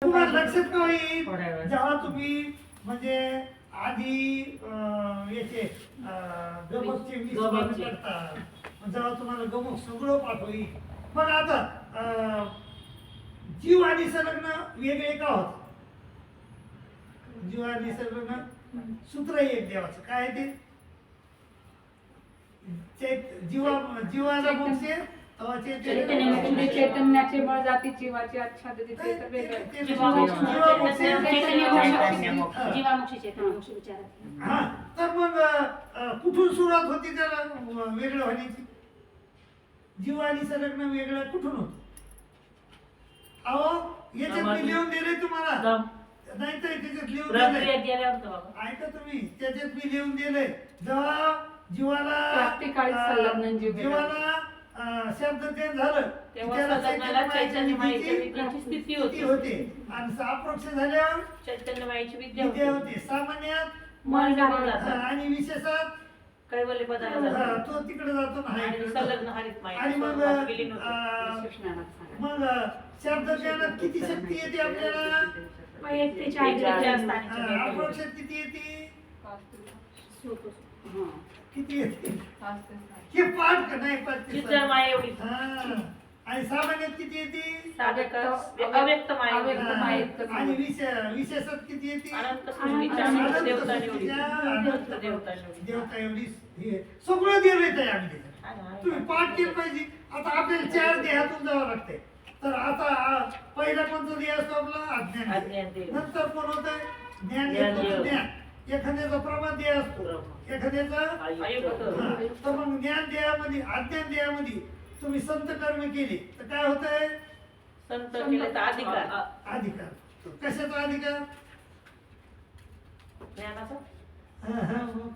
तुम्हाला लक्षात का होईल जेव्हा तुम्ही म्हणजे आधी याचे गमकचे वीस भाग करता जेव्हा तुम्हाला गमक सगळं पाठ होईल. पण आता जीव आणि संलग्न वेगळे का होत? जीव आणि संलग्न सूत्र एक देवाचं काय आहे ते जीवाला मोक्ष चैतन्याचे बळ जाती जीवाची आच्छादित ते तर वेगळं हा. तर मग कुठून सुरुवात होती त्याला वेगळं होण्याची? जीव आणि संलग्न वेगळं कुठून होत? अहो याच्यात मी लिहून दिले तुम्हाला, नाही तर त्याच्यात लिहून दिले ऐका तुम्ही, त्याच्यात मी लिहून दिले जेव्हा जीवाला शब्द ते झालं स्थिती होते आणि अपरोक्ष झाल्यावर चैतन्यमयाची विद्या होते. सामान्यात आणि विशेषात कैवल्य पदार्थ तो तिकडे जातो आणि मग शब्द ज्ञानात किती शक्ती येते आपल्याला? अपरोक्षात किती येते? किती येते? हे पाठ का नाही पाठ एवढी आणि सामान्यात किती येते? अव्यक्त आणि विशेषात किती येते? देवता एवढी सगळं दिलंय आहे आम्ही त्याच्यात. तुम्ही पाठ केलं पाहिजे. आता आपल्याला 4 देहातून जावं लागतंय. तर आता पहिला कोणता देह असतो आपला? अज्ञान. नंतर कोण होत? ज्ञान. ज्ञान एखाद्याचा प्रमाण देह असतो, एखाद्याचा तर मग ज्ञान देहामध्ये अज्ञान देहामध्ये तुम्ही संत कर्म केले तर काय होतंय? संत केले तर अधिकार. अधिकार कशाचा अधिकार? ज्ञानाचा.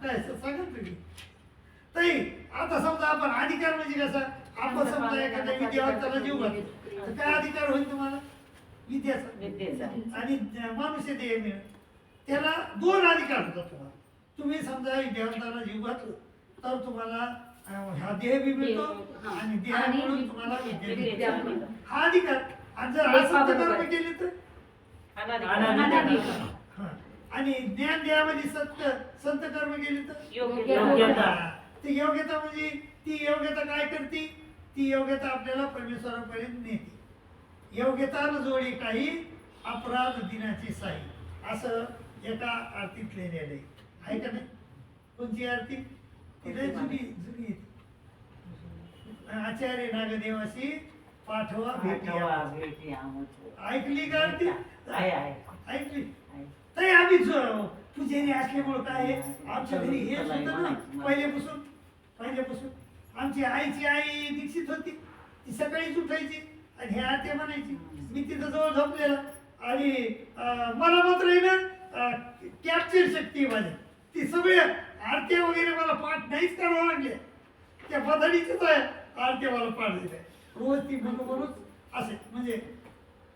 काय सांगा तुम्ही ताई. आता समजा आपण अधिकार म्हणजे कसा? आपण समजा एखाद्या विद्यार्थ्याला जीव घालतो तर काय अधिकार होईल तुम्हाला? विद्याचा आणि मनुष्य देह मिळेल. त्याला 2 अधिकार होतात तुम्हाला. तुम्ही समजा विद्यार्थ्याला जीव घातलं तर तुम्हाला हा देह बी मिळतो आणि देहाकडून तुम्हाला विद्या मिळते. हा अधिकार. आणि जर असंत कर्म केले तर आणि ज्ञान देहामध्ये संत कर्म केले तर ती योग्यता म्हणजे ती योग्यता काय करते? ती योग्यता आपल्याला परमेश्वरापर्यंत नेते. योग्यता न जोडी काही अपराध दिनाची साई असं एका आरतीत लिहिलेलं आहे का नाही? कोणची आरती? ती लय जुनी आचार्य नागदेवाशी पाठवा भेटी. ऐकली का आरती? ऐकली. तर आम्ही पुजारी असल्यामुळं काय आमच्या घरी हेच होतं ना पहिल्यापासून. आमची आईची आई दीक्षित होती. ती सकाळीच उठायची आणि हे आरत्या म्हणायची. मी तिथं जवळ झोपलेला आणि मला मात्र आहे ना कॅप्चर शक्ती माझी. ती सगळ्या आरत्या वगैरे मला पाठ नाहीच करावं लागल्या. त्या पद्धतीचीच आहे आरत्या मला पाठ दिल्या रोज. ती म्हणून असे म्हणजे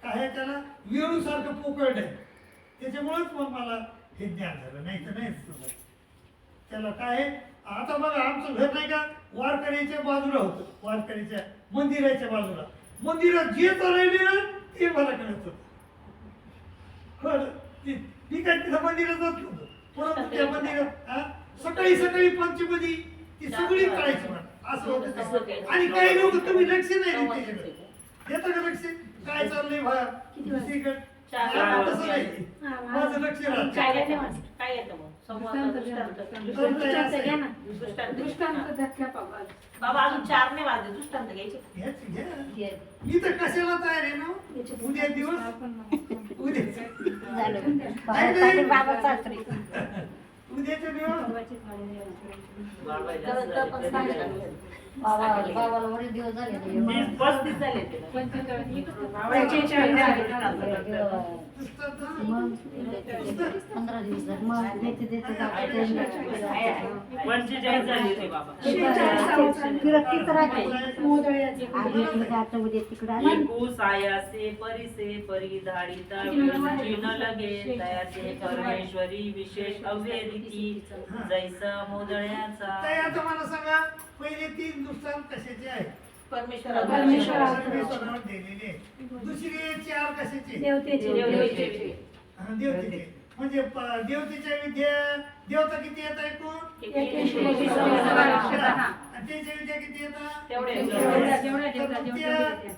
काय त्याला वेणूसारखं पोकळत आहे. त्याच्यामुळेच मग मला हे ज्ञान झालं, नाही तर नाही. त्याला काय आता बघा आमचं घर नाही का वारकऱ्याच्या बाजूला होतं. वारकऱ्याच्या मंदिराच्या बाजूला. मंदिरात जे चालले ना ते मला कळत होतं. मी काय तिथं मंदिरात जात नव्हतं. परंतु त्या मंदिरात सकाळी पंचमधी ती सगळी करायची मला असं होतं. आणि काही लोक तुम्ही लक्ष नाही देत त्याच्याकडे. देता का लक्ष? काय चाललंय भया दुसरीकडे? माझं लक्ष राहत. काय येतं मग बाबा अजून 4 नाही वाजले. दृष्टांत घ्यायचे. मी तर कशाला तयार आहे ना. उद्या दिवस उद्याच्या बाबाला बरेच दिवस झाले. 35 झाले. 15 दिवस झाले. मग देते 45 झाले ते बाबा. फिरत राहते उद्या तिकडे सायासे परिसे परिधारिता न लगे तयाचे परमेश्वरी विशेष अव्यदिती जैसा मोदळ्याचा. आता मला सांगा पहिले 3 दृष्टांत कशाचे आहेत? परमेश्वरावर परमेश्वरावर दिलेले आहे. दुसरी चार कशाचे देवतेचे देवतेचे म्हणजे देवतेच्या विद्या देवता किती येत ऐकून आणि त्याच्या विद्या किती येतात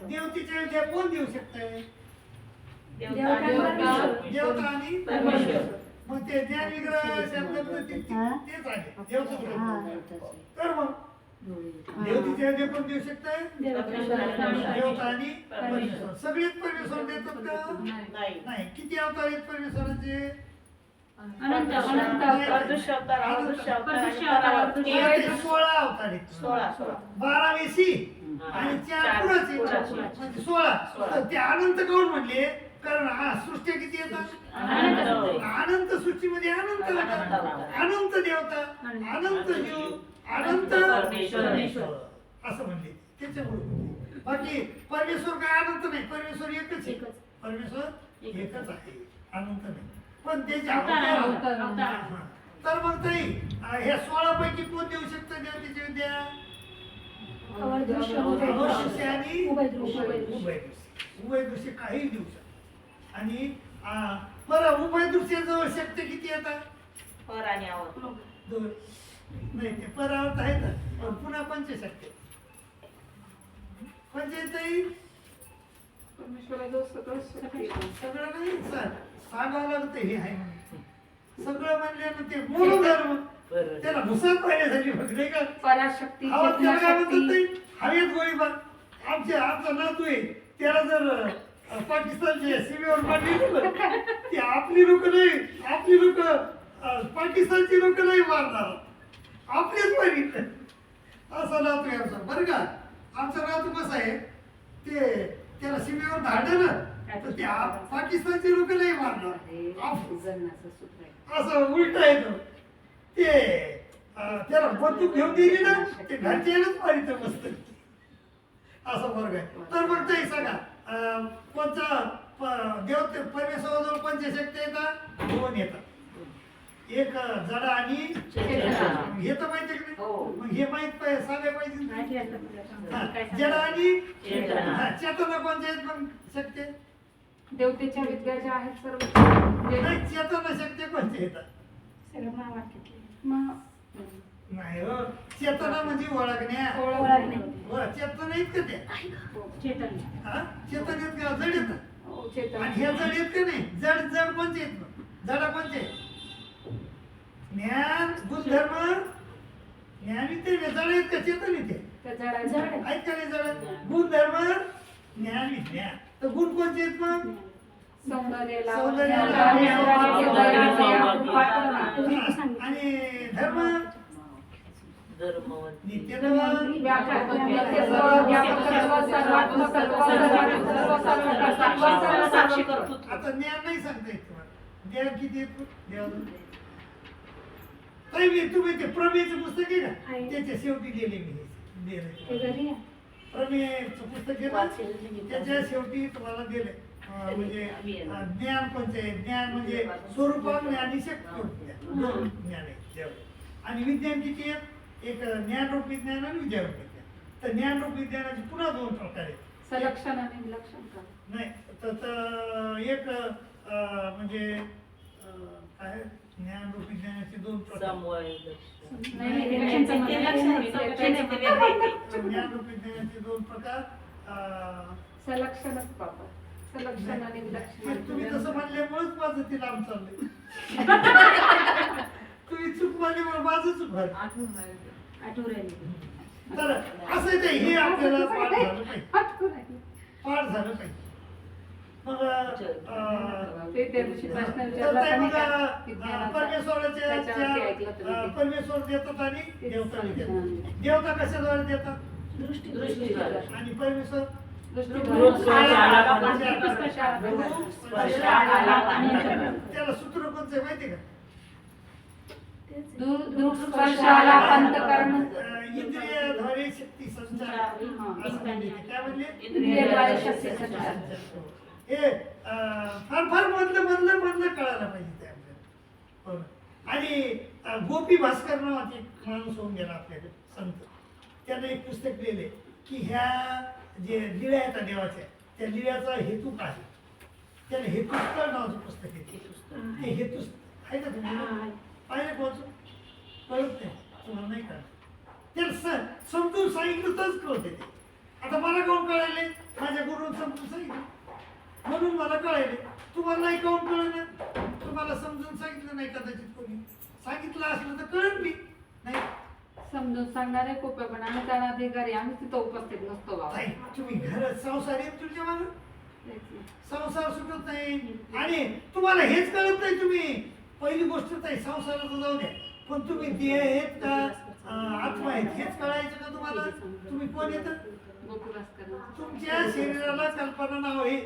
देवतेच्या विद्या कोण देऊ शकतंय देवता आणि मग ते ज्ञान विग्रह शब्द तेच आहे देवता तर मग देवतेच्या विद्या कोण देऊ शकतंय देवता आणि परमेश्वर सगळेच परमेश्वर देतात का नाही किती अवतार आहेत परमेश्वराचे अनंत अवतार, अदृश्य अवतार, अदृश्य अवतार, 16 अवतार आहेत 12 वेशी आणि 4 पुराचे म्हणजे 16 तर ते अनंत कौन म्हणले कारण सृष्टी किती येतात अनंत सृष्टीमध्ये अनंत अनंत देवता अनंत जीव अनंत परमेश्वर असं म्हणले त्याच्यामुळे बाकी परमेश्वर काय अनंत नाही परमेश्वर एकच आहे परमेश्वर एकच आहे अनंत नाही पण त्याचे अवतार तर मग ताई ह्या 16 पैकी कोण देऊ शकतं देवतेची विद्या अवदृश्य आणि उभयदृश्य काही देऊ शकतो आणि बरं उभयदृश्याजवळ शक्ती किती येतात पर आणि आवर दोन नाही ते परावर्त आहेत पण पुन्हा पंचशक्ती पंचायतही परमेश्वराजवळ सगळं शक्ती आहे. सगळं नाही सर सांगावं लागतं हे आहे म्हणून सगळं म्हणल्यानं ते मूळ धर्म त्याला भुसात पाहिल्यासाठी बघले का पराशक्ती आवाज त्याला काय म्हणतात शक्ती ताई? हवेत गोळीबार आमचा नातू आहे त्याला जर पाकिस्तानच्या सीमेवर मारली ना ती आपली लोक नाही आपली लोक पाकिस्तानची लोक नाही मारणार आपलेच मारित असा नातू आहे आमचा बरं का आमचा नातू कसा आहे ते त्याला सीमेवर धाडलं ना तर ते पाकिस्तानची लोक नाही मारणार असं उलट आहे तो ते त्याला बंदूक घेऊन दिली ना ते घरच्यानंच मारित मस्त असं वर्ग आहे तर मग ते सांगा कोणता देवते परमेश्वराजवळ पंचशक्ती येतात दोन येतात एक जडा आणि हे तर माहिती आहे की नाही मग हे माहित पाहिजे सांगाय पाहिजे जडा आणि चेतना कोणत्या आहेत मग शक्ती देवतेच्या विद्या ज्या आहेत सर्व नाही चेतना शक्ती कोणत्या येतात नाही हो चेतना म्हणजे ओळखण्या चेतना आहेत का त्या चेतन येत का जड येतात आणि ह्या जड येत का नाही जड जड कोणते येत मग जडा कोणते ज्ञान गुणधर्म ज्ञान इथे जड आहेत का चेतन इथे आहेत का नाही जड गुणधर्म ज्ञान विज्ञान तर गुण कोणते आहेत मग आणि धर्म आता ज्ञान नाही सांगता येत तुम्हाला ज्ञान किती येत तुम्ही ते प्रमेयचं पुस्तक आहे ना त्याच्या शेवटी लिहिले मी प्रमेयचं पुस्तक घेतलं त्याच्या शेवटी तुम्हाला दिले म्हणजे ज्ञान कोणते ज्ञान म्हणजे स्वरूपाज्ञान आणि शक्ती ज्ञान आहे आणि विज्ञान किती आहेत एक ज्ञानरूप विज्ञान आणि विद्यारूप विज्ञान तर ज्ञानरूप विज्ञानाचे पुन्हा दोन प्रकार आहेत सलक्षण आणि विलक्षण नाही तर एक म्हणजे काय ज्ञानरूप विज्ञानाचे दोन प्रकार ज्ञानरूप विज्ञानाचे दोन प्रकार सलक्षणच बाबा सलक्षण आणि विलक्षण तुम्ही तसं म्हणल्यामुळेच माझं ते लांब चाललंय तुम्ही चूक मानल्यामुळे माझं चूक झालं तर असं ते हे आपल्याला पाठ झालं पाहिजे पाठ झालं पाहिजे मग परमेश्वर देतात आणि देवता देतात देवता कशाद्वारे देतात आणि परमेश्वर त्याला सूत्र कोणतं माहिती का इंद्रियद्वारे शक्ती संचार काय म्हणले हे फार फार मधलं कळायला पाहिजे ते आपल्याला आणि गोपी भास्कर नावाचे एक माणूस होऊन गेला आपल्याकडे संत त्याने एक पुस्तक लिहिले की ह्या जे लिळ्या आहेत ना देवाच्या, त्या लिळ्याचा हेतू काय, त्याला हेतुस्थळ नावाचं पुस्तक आहे ते हेतू आहे का तुम्ही पाहिलं पोहोचू कळत नाही तुम्हाला नाही कळत त्याला समजून सांगितलं तरच कळते ते. आता मला कोण कळायले माझ्या गुरुनं समजून सांगितलं म्हणून मला कळायले, तुम्हाला नाही कोण कळलं, तुम्हाला समजून सांगितलं नाही कदाचित कोणी सांगितलं असलं तर कळत मी नाही. समजून सांगणारे खूप आहे पण आम्ही त्याला अधिकारी आम्ही तिथं उपस्थित नसतो बाबा. ताई, तुम्ही घर संसार आहे तुमच्या मागं तेच ना. संसार सुटत नाही आणि तुम्हाला हेच कळत नाही. तुम्ही पहिली गोष्ट ताई संसाराचं जाऊ द्या, पण तुम्ही देह आहेत का आत्मा आहेत हेच कळायचं का तुम्हाला. तुम्ही कोण येतं, गोकुळास करणार. तुमच्या शरीराला कल्पना नाव आहे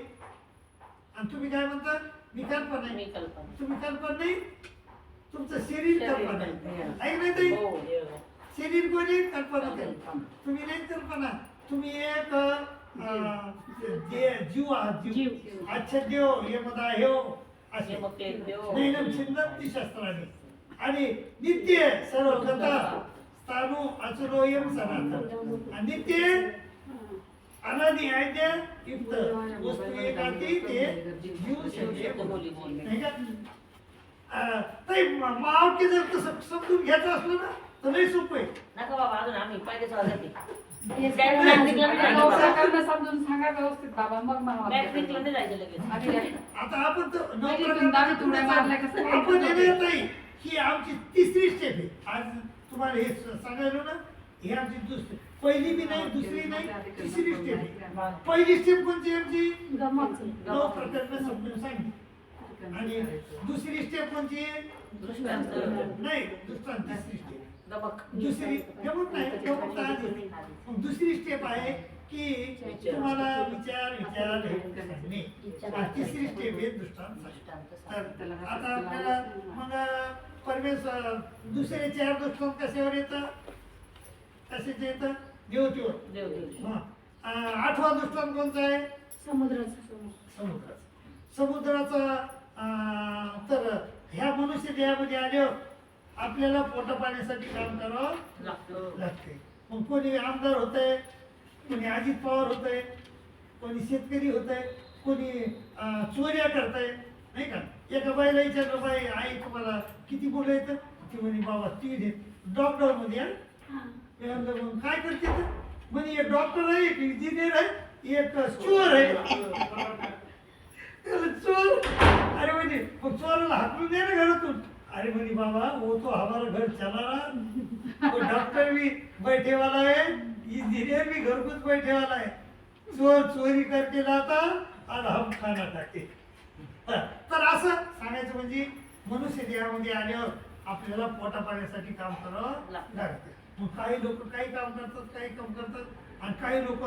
आणि तुम्ही काय म्हणता मी कल्पना आहे. मी कल्पना. तुम्ही कल्पना नाही, तुमचं शरीर कल्पना आहे. ऐक नाही ताई, हो, देव. शरीर कोणी कल्पना आहे. तुम्ही नाही कल्पना, तुम्ही एक जीव आहात. जीव अच्छा देव हे मधा हे असे हे मग ते देव. नैनम छिंदन्ति शस्त्राणि आणि नित्य सर्व कथा स्थाणु अचुरोयम सनातन. आणि नित्य अनादि आद्य युक्त वस्तू एकाती ते जीव शरीर नाही का. ताई मावके जर तसं समजून घ्यायचं असलं ना तर लई सोपं आहे. नका बाबा अजून आम्ही पहिलेच वाजत नवप्रकारांना समजून सांगा व्यवस्थित बाबा मग मला मॅट्रिकला नाही जायचं लगेच. आधी आता आपण तर नाही, इथून दहावी तुड्या मारल्या कसं काय? आपण येणार नाही. ही आमची तिसरी स्टेप आहे. आज तुम्हाला हे सांगायलो ना, ही आमची दुसरी पहिली बी नाही दुसरी नाही तिसरी स्टेप आहे. पहिली स्टेप कोणती आमची नव प्रकरण समजून सांगितली आणि दुसरी स्टेप कोणती दृष्टांत. नाही दृष्टांत तिसरी स्टेप दमक. दुसरी गमक नाही गमक तर आधी. मग दुसरी स्टेप आहे की तुम्हाला विचार हे करणे. आणि तिसरी स्टेप आहे दृष्टांत. तर आता आपल्याला मग परमेश्वर दुसरे 4 दृष्टांत कशावर येतं, कशाचे येतं देवतेवर. देव देव. हा 8वा दृष्टांत कोणता आहे समुद्राचा. समुद्राचा तर ह्या मनुष्य देहामध्ये आल्यावर आपल्याला पोटा पाण्यासाठी काम करावं लागते. मग कोणी आमदार होत आहे, कोणी अजित पवार होत आहे, कोणी शेतकरी होत आहे, कोणी चोऱ्या करताय नाही का. एका बाईला विचारलं बाई आई तुम्हाला किती मुलं येतं, ती म्हणे बाबा 3 आहेत. डॉक्टर मध्ये मग काय करते तर म्हणे एक डॉक्टर आहे, एक इंजिनियर आहे, एक चोर आहे. चोर अरे म्हणजे मग चोराला हाकलून द्या ना घरातून. अरे म्हणे बाबा वो तो हमारा घर चला रहा, वो डॉक्टर भी बैठे वाला है, इंजीनियर भी घरगुत बैठे वाला है, चोर चोरी करके लाता और हम खाना खाते. तर असं सांगायचं म्हणजे मनुष्य देहामध्ये आल्यावर आपल्याला पोटा पाण्यासाठी काम करावं लागतं. मग काही लोक काही काम करतात, काही काम करतात आणि काही लोक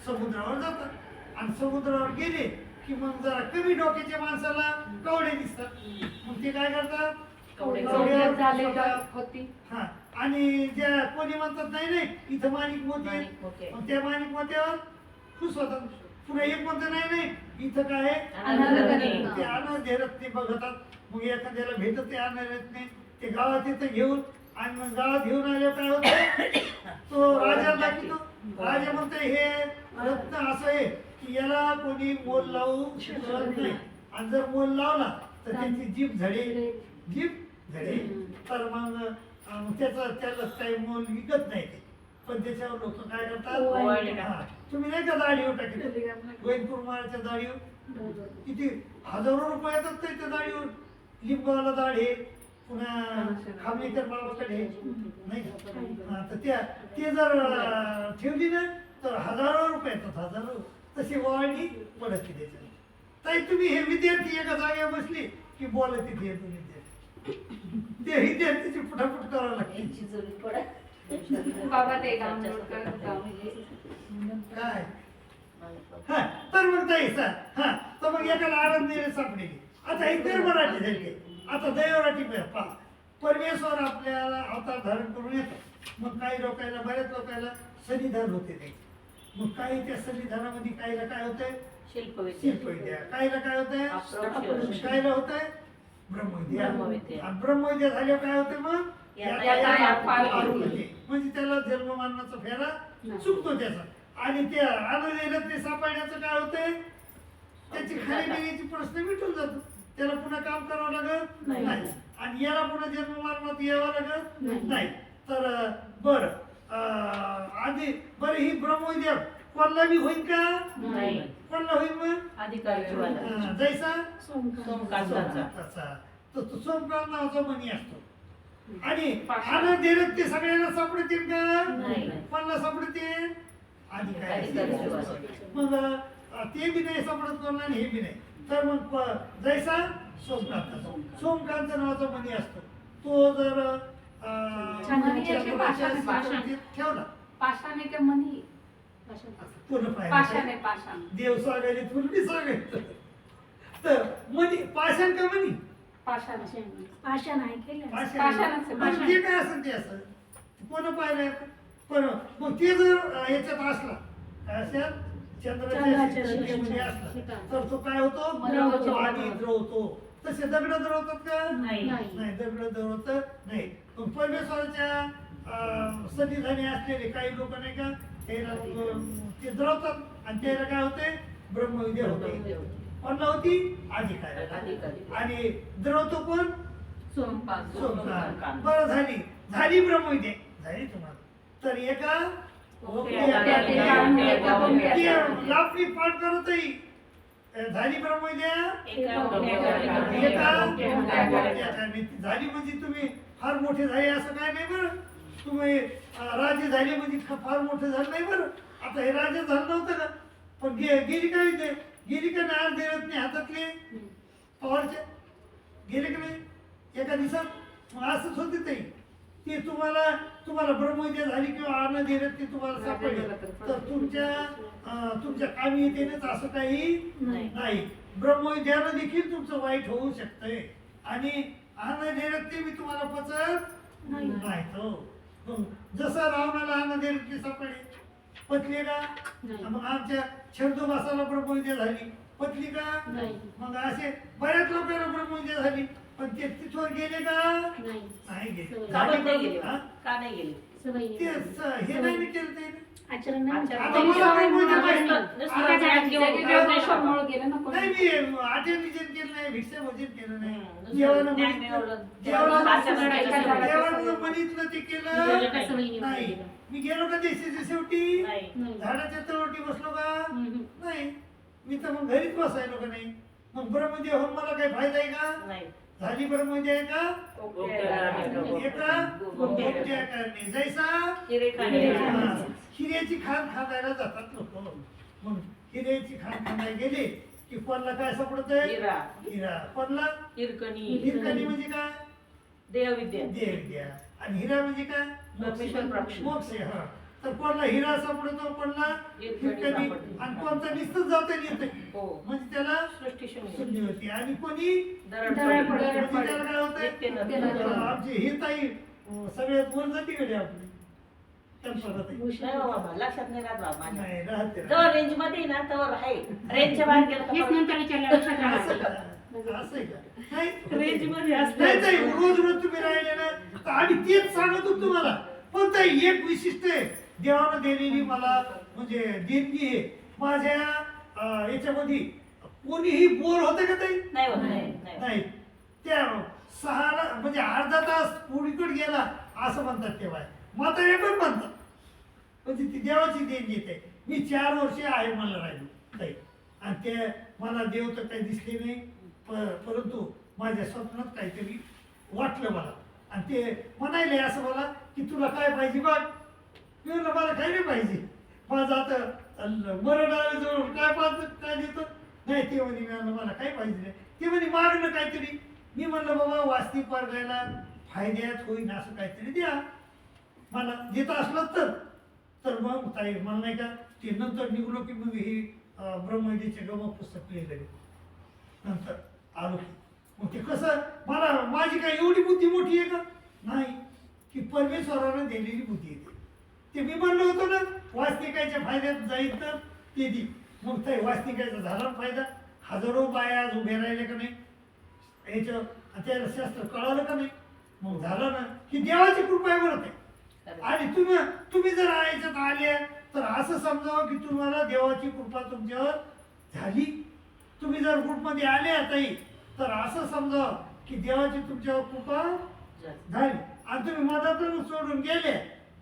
समुद्रावर जातात आणि समुद्रावर गेले की मग जरा कमी डोक्याच्या माणसाला कवडे दिसतात. मग ते काय करतात कवड्यावर झालेलं होती. हा आणि ज्या कोणी म्हणतात नाही नाही इथं माणिक मोती आहे, माणिक मोती आहे. मग त्या माणिक मोत्यावर खुश होतात. पुन्हा एक म्हणतं नाही नाही इथं काय आहे अनारत्ने. ते अनारत्ने रत्ने बघतात. मग एखाद्याला भेटत ते अनारत्ने ते गावात येतं घेऊन आणि मग गावात घेऊन आले काय होतं तो राजा दाखवतो. राजा म्हणतो हे रत्न असं आहे की याला कोणी मोल लावू शकत नाही आणि जर मोल लावला तर त्याची जीभ झडे तर मग त्याला काही मोल विकत नाही ते. पण त्याच्यावर लोक काय ओवाळणी करतात टाकतात. तुम्ही नाही का दाढीवर टाकले गोविंदपूर महाराजच्या दाढीवर किती हजारो रुपये येतात त्या दाढीवर. लिंबाला दाढ आहे, पुन्हा खामणेकर बाबाकडे नाही का. तर ते जर ठेवली ना तर हजारो रुपये येतात हजारो. तशी ओवाळणी पडत की त्याच्यावर. ताई तुम्ही हे विद्यार्थी एका जागेवर बसली की बोला तिथे येतो विद्यार्थी. ते विद्यार्थीची फटाफट करावं लागते. यांची जोडी पडा. बाबा ते डाउनलोड करत काय हा तर मग ताई सर हा तर मग एकाला आनंद दिले सापडले. आता हे मराठी झाली. आता दैवराठी पहा परमेश्वर आपल्याला अवतार धारण करून येतो. मग काही लोकांना बऱ्याच लोकांना सन्निधान होते ते. मग काही त्या सन्निधानामध्ये काहीला काय होतंय शिल्पविद्या, काहीला काय होतंय काहीला होतंय ब्रह्मविद्या. आणि ब्रह्मविद्या झाल्यावर काय होते मग म्हणजे त्याला जन्म मरणाचा फेरा चुकतो त्याचा. आणि त्या आनंद ते सापडण्याचं काय होतंय, त्याची खाण्यापिण्याची प्रश्न मिटून जातो, त्याला पुन्हा काम करावं लागत नाही. नाही आणि याला पुन्हा जन्म मरणात यावं लागत नाही. नाही. तर बर आधी बरं ही ब्रह्मविद्या कोणला बी होईल का, नाही. कोणला होईल मग अधिकारी जीवाला. जैसा सोमकांताचा. तसा तो सोमकांत नावाचा मणी असतो आणि पाषाण. आनंद देण्यात ते सगळ्यांना सापडतील का, नाही. कोणाला सापडतील, अधिकारी अधिकारी जीवाला. मग ते बी नाही सापडत कोणाला आणि हे बी नाही. तर मग जैसा सोमकांत सोमकांत नावाचा मणी असतो, तो जर मणी याचे पाषाण. ठेवला पाषाण आहे का मणी? पूर्ण पाषाण पाहिजे आहे पाषाण. देव सांगायला पूर्वी सांगायचं. तर मणी पाषाण का मणी, पाषाण पाषाण आहे केलं पाषाणच आहे, मग पाषाण. जे काय असेल ते असं कोण पाहिलंय. पण मग ते जर याच्यात असला काय असेल चंद्राच्या शिखेमध्ये असला तर तो काय होतो, द्रवतो. पाणी द्रवतो. तसे दगड द्रवतात का, नाही. नाही दगड द्रवत नाही. पण परमेश्वराच्या सन्निधानी असलेले काही लोक नाही का ते द्रवतात आणि त्याला काय होते, ब्रह्मविद्या होते. कोणला होती, अधिकारी. अधिकारी. आणि द्रवतो कोण, सोमपान. सोमकांत. बरं झाली ब्रह्मविद्या झाली तुम्हाला. तर एका लापणी पाठ करतही झाली ब्रह्मविद्या झाली म्हणजे तुम्ही फार मोठे झाले असं काय नाही बरं. तुम्ही राजे झाले म्हणजे फार मोठे झाले नाही बरं. आता हे राजे झालं नव्हतं का, पण गेली काय ते गेली का नाही, देत नाही हातातले पवारच्या गेले का नाही एका दिवसात. मग असंच होते ते तुम्हाला ब्रह्मविद्या झाली किंवा आनंद येण्यात ते तुम्हाला सापडले तर तुमच्या कामी येतेच असं काही नाही. ब्रह्मविद्यानं देखील तुमचं वाईट होऊ शकतंय आणि आनंद येण्यात ते मी तुम्हाला पचत नाही. हो मग जसं रावणाला आनंद येण्यात ते सापडले पचले का, मग आमच्या छंदोबासाला ब्रह्मविद्या झाली पचली का, मग असे बऱ्याच लोकांना ब्रह्मविद्या झाली पण ते तिथवर गेले का, नाही गेले. का बरं नाही गेले? हा? का नाही गेले? ते हे नाही केलं ते आचरण नाही आता मला ब्रह्मविद्या माहिती ज्ञानेश्वरमुळे गेले ना कोणी. नाही. मी आठवणीजन केलं नाही, भिक्षा भोजन केलं नाही, हम्म. जेवण ज्ञान मिळवलं. देवानं म्हणितलं ते केलं नाही. मी गेलो का देशाच्या शेवटी नाही. झाडाच्या तळवटी बसलो का, नाही. मी तर मग घरीच बसायलो का नाही. मग ब्रह्मविद्या होऊन मला काही फायदा आहे का, नाही. झाली ब्रह्मविद्या आहे का, एका गोप्य करणे जैसा हिरे खाणे. हा. हिऱ्याची खाण खाणायला जातात लोक. मग हिऱ्याची खाण खाणायला गेले की कोणला काय सापडतंय, हिरा. हिरा. कोणला हिरकणी. हिरकणी म्हणजे काय, देवविद्या. देवविद्या. आणि हिरा म्हणजे काय, परमेश्वर प्राप्ती. मोक्ष. हा. तर कोणला हिरा सापडतो, कोणला हिरकणी हिरकणी. सापडते. आणि कोणता निस्तच जाता येते हो. म्हणजे त्याला सृष्टी शून्य. शून्य होती. आणि कोणी दरड दरड पडली. पडली. म्हणजे त्याला काय होतंय, नित्य नदी. आमची ही ताई सगळ्यात वर जाती कडे आपली कल्पना ताई. नाही बाबा, लक्षात नाही राहत बाबा माझ्या. नाही राहते जवळ रेंज मध्ये आहे ना तवर आहे. रेंजच्या बाहेर गेलं हेच तर नंतर विचारलं लक्षात असं राहतं. का? असं आहे का? नाही. रेंज मध्ये असतं. नाही ताई, रोज रोज तुम्ही राहिले ना तर आम्ही तेच सांगतो तुम्हाला. पण ताई एक विशिष्ट आहे, देवानं दिलेली मला म्हणजे देणगी आहे. माझ्या याच्यामध्ये कोणीही बोर होते का ताई, नाही होत. नाही. नाही. त्या 6 म्हणजे अर्धा तास पुढीकडे गेला असं म्हणतात तेव्हा म्हातारे पण म्हणतात. म्हणजे ती देवाची देणगी आहे. मी 4 वर्ष आहे मला राहिलो ताई आणि ते मला देव तर काही दिसले नाही परंतु माझ्या स्वप्नात काहीतरी वाटलं मला आणि ते म्हणायले असं मला की तुला काय पाहिजे बघ. मी म्हणलं मला काही नाही पाहिजे, माझं आता मरण आल्याजवळ काय पाहत काय देतो नाही. ते म्हणे मी म्हणलं मला काही पाहिजे नाही. ते म्हणे मागणं काहीतरी. मी म्हणलं बाबा वास्तविक वर्गाला फायद्यात होईन असं काहीतरी द्या मला देत असलं तर मग ताई मला नाही का ते नंतर निघलो की मग ही ब्रह्मविद्येचे गम पुस्तक लिहिलं नंतर आलो की मग ते कसं मला माझी काय एवढी बुद्धी मोठी आहे का, नाही. की परमेश्वरानं दिलेली बुद्धी येते. ते मी म्हणलो होतो ना वास्तविकाच्या फायद्यात जाईल तर ते दी. मग ताई वास्तविकाचा झाला फायदा. हजारो बाया आज उभे राहिले का नाही याचं त्याला शास्त्र कळालं का नाही. मग झालं ना की देवाची कृपा आहे बरं ते. आणि तुम्ही जर याच्यात आले तर असं समजावं की तुम्हाला देवाची कृपा तुमच्यावर झाली. तुम्ही जर ग्रुपमध्ये आले आताही तर असं समजावं की देवाची तुमच्यावर कृपा झाली. आणि तुम्ही मधातून सोडून गेले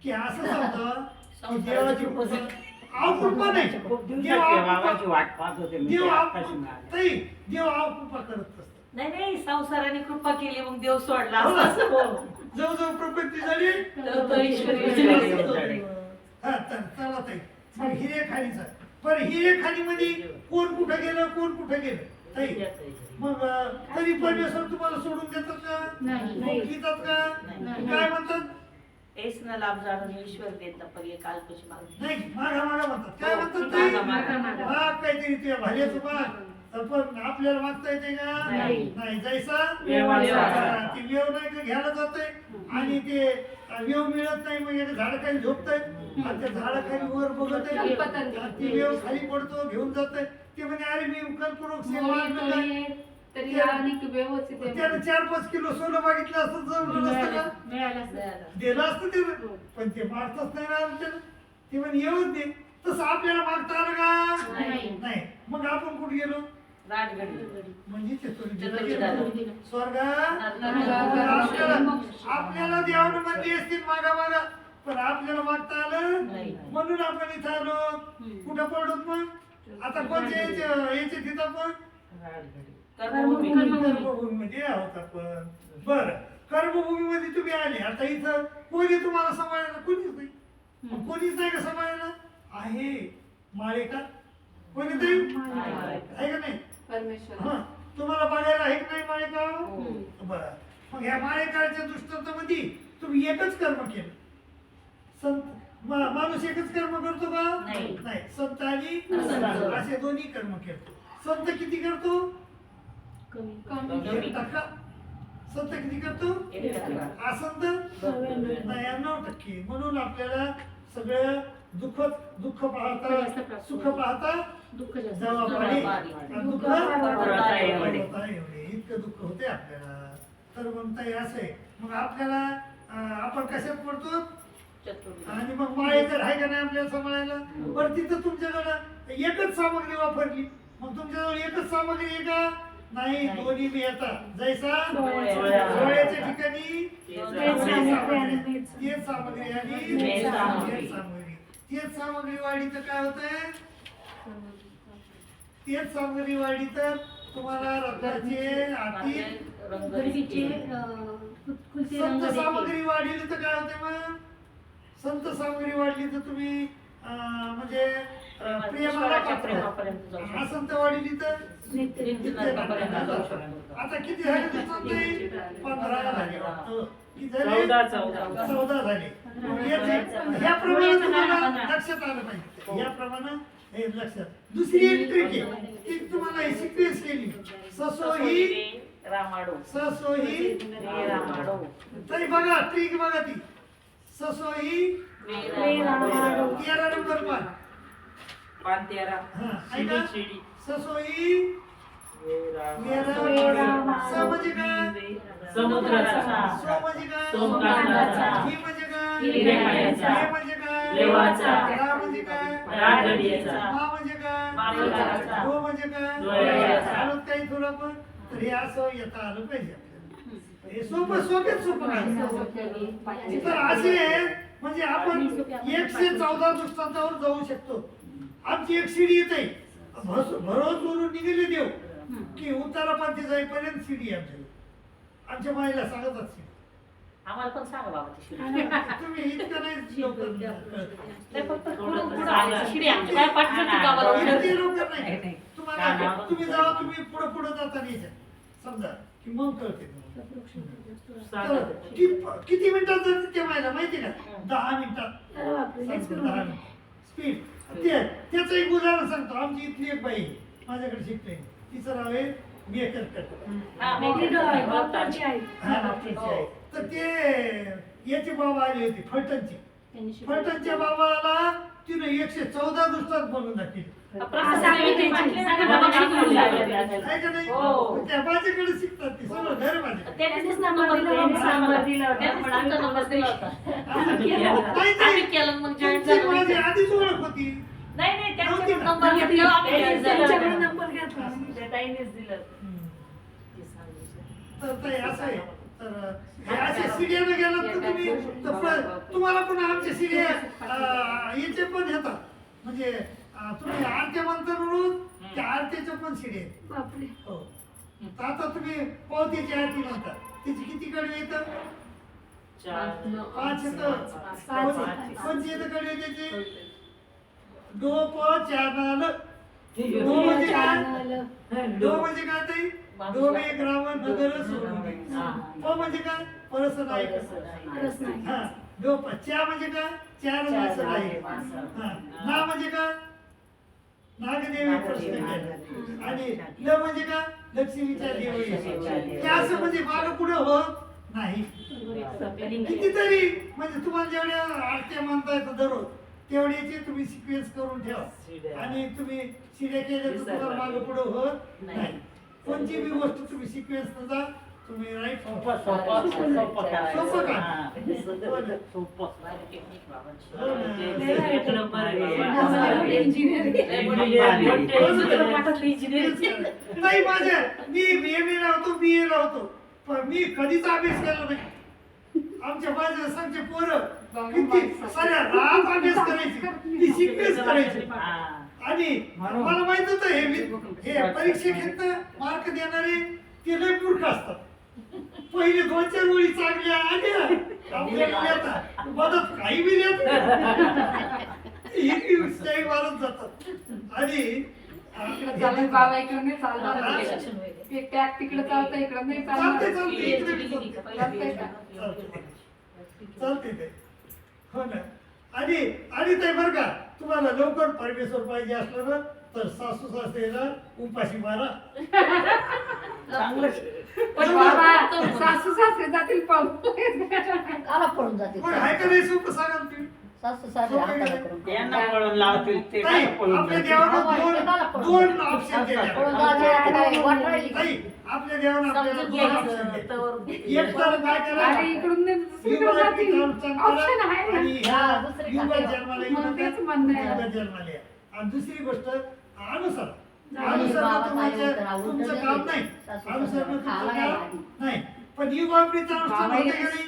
की असं समजावं की देवाची कृपा कृपा नाही. देवाची वाट पाहत होते मी देव ते आत्ताशी मिळाले. ताई देव कृपा करत असतो. नाही नाही संसाराने कृपा केली मग देव सोडला हो ना? असं. जवळजवळ प्रपंच झाली. तो ईश्वरी हा चला ताई मग हिरेखाणीचा पण हिरेखाणीमध्ये कोण कुठं गेलं कोण कुठं गेलं ताई मग तरी परमेश्वर तुम्हाला सोडून देतात का नाही. मग घेतात का नाही. काय म्हणतात एस न लाभ जाणून ईश्वर देता पर्याय कालपशी मागणी. नाही मागा मागा म्हणतात काय म्हणतात मागा, ताई मागा, मागा. माग काहीतरी तुझ्या भाल्याचं माग पण आपल्याला मागता येते का नाही. नाही जायचा व्यवहार. ती वेव नाही का घ्यायला जाते आणि ते वेव मिळत नाही मग एका झाडाखाली झोपताय आणि त्या झाडाखाली वर बघत आहे आणि ती वेव खाली पडतो घेऊन जात ते म्हणे अरे मी कल्परोग सेवा आणलं काय? तरी अधिक व्यवस्थित आहे. त्यानं 4-5 किलो सोनं मागितलं असतं जमलं नसतं का मिळालं. दिलं असतं ते पण ते मागतच नाही ना आमच्याला ते म्हणे येऊच दे तसं आपल्याला मागता आलं का नाही. नाही मग आपण कुठे गेलो राजगड. म्हणजे ते थोडी चतुर्थी झालं. स्वर्गात नरकात. आपल्याला देवानं म्हणली असतील मागा मागा पण आपल्याला मागता आलं नाही. म्हणून आपण इथं आलो कुठं पडलो मग आता कोणत्या याचे तिथं आपण कर्मभूमी. कर्मभूमीमध्ये आहोत आपण बर कर्मभूमीमध्ये तुम्ही आले आता इथं कोणी तुम्हाला सांभाळायला कोणीच नाही मग कोणीच नाही का सांभाळायला आहे माळे का कोणी तरी आहे का नाही परमेश्वर हा तुम्हाला बघायला आहे की नाही माळे का हो. बर मग ह्या माळेकाराच्या दृष्टांतामध्ये तुम्ही एकच कर्म केलं संत माणूस एकच कर्म करतो का नाही. संत आणि असंत. असे दोन्ही कर्म करतो. संत किती करतो कमी. एक टक्का संत किती करतो एक टक्का. असंत नाही 9%. म्हणून आपल्याला सगळं दुःख पाहता सुख पाहता दुःख जास्त. जबाबदारी जबाबदारी. आणि दुःख पर्वता एवढे. पर्वता एवढे. इतकं दुःख होते आपल्याला तर म्हणताय असं आहे मग आपल्याला आपण कशात पडतो चतुर्थी. आणि मग माळे तर आहे का नाही आपल्याला सांभाळायला बरं तिथं तुमच्याकडं एकच सामग्री वापरली मग तुमच्याजवळ एकच सामग्री आहे का नाही दोन्ही बी येतात जैसा डोळ्याच्या ठिकाणी तेच सामग्री आणि तेच सामग्री वाढली तर काय होतंय तेच सामग्री वाढली तर तुम्हाला रक्ताचे आतील गरिबीचे खुलते रंग संत देते. सामग्री वाढली तर काय होते मग संत सामग्री वाढली तर तुम्ही म्हणजे प्रेमाला ईश्वराच्या पात्र. प्रेमापर्यंत जाऊ शकतो. हा संत वाढली तर नित्य नित्य नरकापर्यंत जाऊ शकतो. आता किती झाले ते संत 15 झाले वाटतं. किती झाले 14 झाले मग याप्रमाणे तुम्हाला लक्षात आलं पाहिजे याप्रमाणे हे लक्षात दुसरी एक ट्रिक आहे ती तुम्हाला ही सिक्वेन्स केली ससोही रामाडो. ससोही रे रामाडो. तरी बघा ट्रिक बघा ती ससोही रे रामाडो. 13 नंबर पण पांतेरा हा ऐका शिडी ससोही मेरा रामा. स म्हणजे काय समुद्राचा सो म्हणजे काय सोमनाथाचा ही म्हणजे काय हिरेखाण्याचा हे म्हणजे काय देवाचा रा म्हणजे काय राजगडीचा मा म्हणजे काय मालकाचा. डो म्हणजे काय डोळ्याचा. चालत काही थोडं पण तर हे असं येता आलं पाहिजे आपल्याला हे सोप्यात सोपं आहे तर असे म्हणजे आपण 114 दृष्टांतावर जाऊ शकतो आमची एक शिडी येते भरोस वरून निघाले देव की उत्तरापांती जाईपर्यंत शिडी आहे आमच्या माईला सांगत असते आम्हाला पण सांगा बाबा ती शिडी. तुम्ही इतकं नाही लवकर कळत. नाही, फक्त पुढं पुढं आहे. शिडी आमची काय पाठवते गावाला उतर. इतके लवकर नाही तुम्हाला तुम्ही जावा तुम्ही पुढे जाता नाही समजा की मग कळते तुम्हाला. तर किती मिनिटात जाते ते माहिती माहिती का 10 मिनिटात अरे बापरे, लयच speed होतं. स्पीड त्याचं एक उदाहरण सांगतो आमची इथली एक बाई माझ्याकडे शिकते तिचं नाव आहे मेकर हा, वेगळी डोळ आहे, हो, डॉक्टरची आहे. तर ते याचे बाबा आले होते फलटणचे त्यांनी शिकवलं. फलटणच्या बाबाला तिने 114 दृष्टांत बनवून दाखवले प्रसाद देवी म्हटले ना, बाबा शिकवून लागले. आहे का नाही हो. त्या माझ्याकडे शिकतात ते सगळं घर माझ्याकडे त्यांनीच नंबर दिला होता. त्यांनीच तुमचा नंबर दिला होता. आम्ही केलं मग जॉईन झालं. माझी आधीच ओळख होती. नाही त्यांच्याकडून नंबर घेतला आम्ही join झालो. त्यांच्याकडे नंबर घेतला त्या ताईनेच दिलं. तर ते असं आहे. तर हे असे सिरियल गेलं तर तुम्ही तुम्हाला पण आमचे सिरियल याचे पण येतात. म्हणजे तुम्ही आरत्या म्हणता म्हणून त्या आरतीचे पण सिरियल. बापरे हो. तर आता तुम्ही पावतीची आरती म्हणता. त्याची किती कडवे येतं? 5 येतं. कोणती येतं कडवे त्याची? डो प चार नाल. डो म्हणजे काय? डो म्हणजे काय ताई? डोमे ग्राम नगर सोडून. प म्हणजे काय? परस नाही. परस नाही. हा. डो प च्या म्हणजे काय? चार माणसं नाही. हा. ना म्हणजे काय? नागदेवी प्रश्न केला. आणि ल म्हणजे काय? लक्ष्मीच्या देवी. ते असं म्हणजे मागं पुढे होत नाही. कितीतरी म्हणजे तुम्हाला जेवढ्या आरत्या म्हणता येतं दररोज तेवढ्याचे तुम्ही सिक्वेन्स करून ठेवा. आणि तुम्ही शिड्या केल्या तर तुम्हाला मागं पुढे होत नाही. कोणती बी गोष्ट तुम्ही सिक्वेन्स नका तुम्ही राईट सोपं करायचं. सोपं का? हा. सोपं. एक नंबर आहे बाबा. नाही माझ्या मी BA लावतो BA लावतो पण मी कधीच अभ्यास केला नाही. आमच्या माझ्या सांगचे पोरं किती साऱ्या रात अभ्यास करायची ती सिक्वेन्स करायची. आणि मला माहित होतं हे परीक्षेत मार्क देणारे ते लय मूर्ख असतात. पहिले 2-4 ओळी चांगल्या आल्या आपल्याला येतात मदत काही बी देत ही स्टाईल मारत जातात. आणि इकडे चालत बाबा इकडे नाही चालणार. ते टॅग तिकडे चालतं इकडे नाही चालते चालणार. चालते इकडे बी चालतंय का? चालते ते हो ना. आणि ते बरं का तुम्हाला लवकर परमेश्वर पाहिजे असलं ना तर सासू सासरेला उपाशी मारा. पण बाबा सासू सासरे जातील पाहून. आला पळून जाते. पण आहे का नाही सोपं सांगा ना तुम्ही. सासू सासरे हाताला करून. त्यांना पळून लावतील ते ताई, काय पळून आपल्या जातील. देवानं दोन ऑप्शन दिले. ताई, आपल्या देवानं आपल्याला समजून दोन ऑप्शन घ्यायचं, दिले. तवर एक तर काय करा आणि इकडून नाही दुसरीकडे जातील. ऑप्शन आहे ना. आणि हा, दुसरी युगात टाकायला. जन्माला मग येऊन तेच म्हणणं आहे. युगात जन्माला या. आणि दुसरी गोष्ट अनुसरण. बाबा अनुसरण काय तुमचं म्हणतात, तुमचं उलटं काम देते. नाही. सासू अनुसरण सासऱ्याला तुमचं खायला काम नाही. नाही. पण युगाप्रीत अनुष्ठान बाबा होते हे का नाही?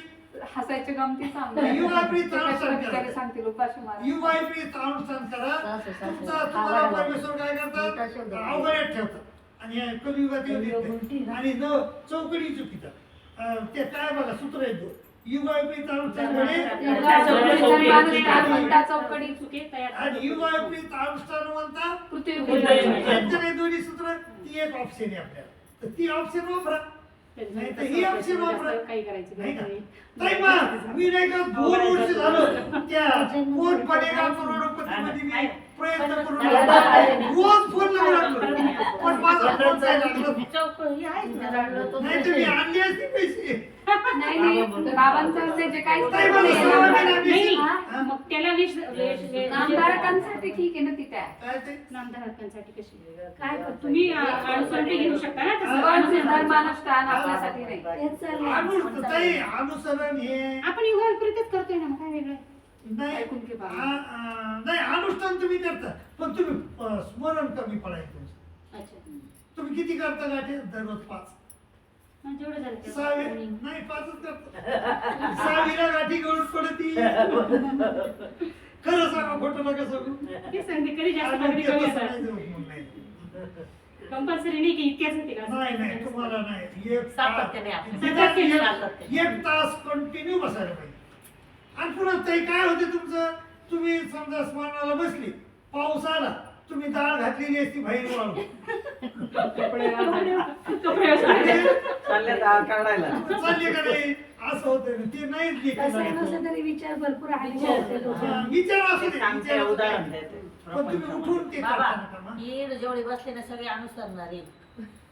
हसायची गमती सांगतो. युगाप्रीत ते कशाला अनुष्ठान बिचारे करा. सांगतील उपाशी मारा. युगाप्रीत अनुष्ठान करा. सासू सासरे तुमचा तुम्हाला खायला परमेश्वर काय उलटा करतात? शोधतात. अवघड्यात ठेवतात. आणि या कलियुगात येऊ देत नाही. आणि न चौकडी चुकीचं. ते काय बघा सूत्र आहे दोन. युगाप्रीत अनुष्ठान घडे. चौकडी आणि युगाप्रीत अनुष्ठान म्हणता पृथ्वी नाही दोन्ही सूत्र ती एक ऑप्शन आहे आपल्याला. तर ती ऑप्शन वापरा. नाही तर ही ऑप्शन वापरा. काही करायची नाही का? ताई मग मी नाही का 2 वर्ष झालं त्या कोण पडेगा करोडपतीमध्ये मी प्रयत्न करून राहिलो. रोज फोन लावून राहिलो. पण माझा फोन काय लागला नाही. चौकडी आहे ना, रडलं तो नाही तर मी आणली असती पैसे. नाही बाबांचं ते जे काही ताई मला सवय नाही लागली. नाही, हा? मग त्याला नामधारकांसाठी ठीक आहे ना ती काय काय ते? नामधारकांसाठी कशी काय तुम्ही अनुसरण घेऊ शकता ना पण तसं धर्मानुष्ठान आपल्यासाठी नाही. हेच चाललंय. ताई अनुसरण हे आपण युगा विपरीतच करतोय ना, मग काय वेगळं नाही ऐकून घे बाबा. नाही अनुष्ठान तुम्ही करता पण तुम्ही स्मरण कमी पडायचं तुमचं. अच्छा तुम्ही किती करता गाठी दररोज 5 हा, जेवढं झालं तेवढं. 6 नाही 5च करता. 6वीला गाठी घेऊन पडती. खरं सांगा खोटं नका सांगू. ते सांगते कधी जास्त आणि कधी ते कमी तसं असतात. नाही जमत मग नाही. कंपल्सरी नाही की इतक्याच होते का नाही तुम्हाला नाही सातत्याने आपलं. सातत्याने. एक तास कंटिन्यू बसायला पाहिजे. आणि पुन्हा ते काय होते तुमचं तुम्ही समजा स्मरणाला बसली पाऊस आला तुम्ही डाळ घातलेली असती बाहेर वाळू कपडे चालले दार काढायला. चालले का नाही असं होतं ते नाही कसं नसलं तरी विचार भरपूर आले होते लोकांना. विचार असू दे सांगते विचार असू दे. उदाहरण देते. पण तुम्ही उठून ते बाबा करता नका मग. ही जेवढी बसले ना सगळे अनुसरणारे.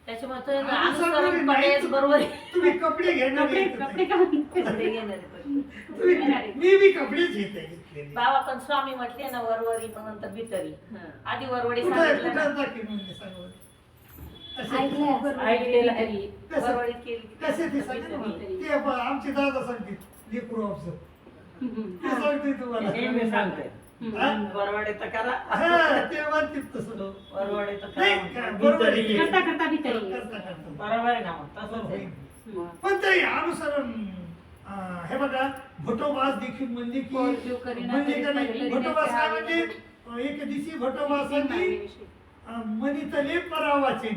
त्याच्यामुळे तो अनुसरण अनुसरण नाही. पडेल बरोबर आहे. तुम्ही कपडे घेणार कपडे कपडे का कपडे घेणारे पण. मी बी कपडेच घेते घेतलेले. बाबा पण स्वामी म्हटले ना वरवरी मग नंतर भितरी. आधी वरवडी कुठं सांगितलं ना. दाखी म्हणजे सांगा बरं. कसे ऐकलंय. ऐकलेलं आहे. वरवडी केली. कसे ते सांगा ना मला. ते आमचे दादा सांगते लेकरू ऑफिसर ते सांगते तुम्हाला हे मी सांगते हा? बरवाडे तर करा हा, ते म्हणते तसं बरवाडे तर नाही, करा बरोबर आहे. भितरी. करता करता भितरी करता करता. बरोबर आहे ना मग तसंच आहे. पण ते अनुसरण हे बघा भटोबास देखील म्हणजे की पोरजो करीना म्हणजे तरी का नाही पहिलं भटोबास काय लिहिण्याचे म्हणजे एक दिवशी भटोबासाठी मनितले परावाचे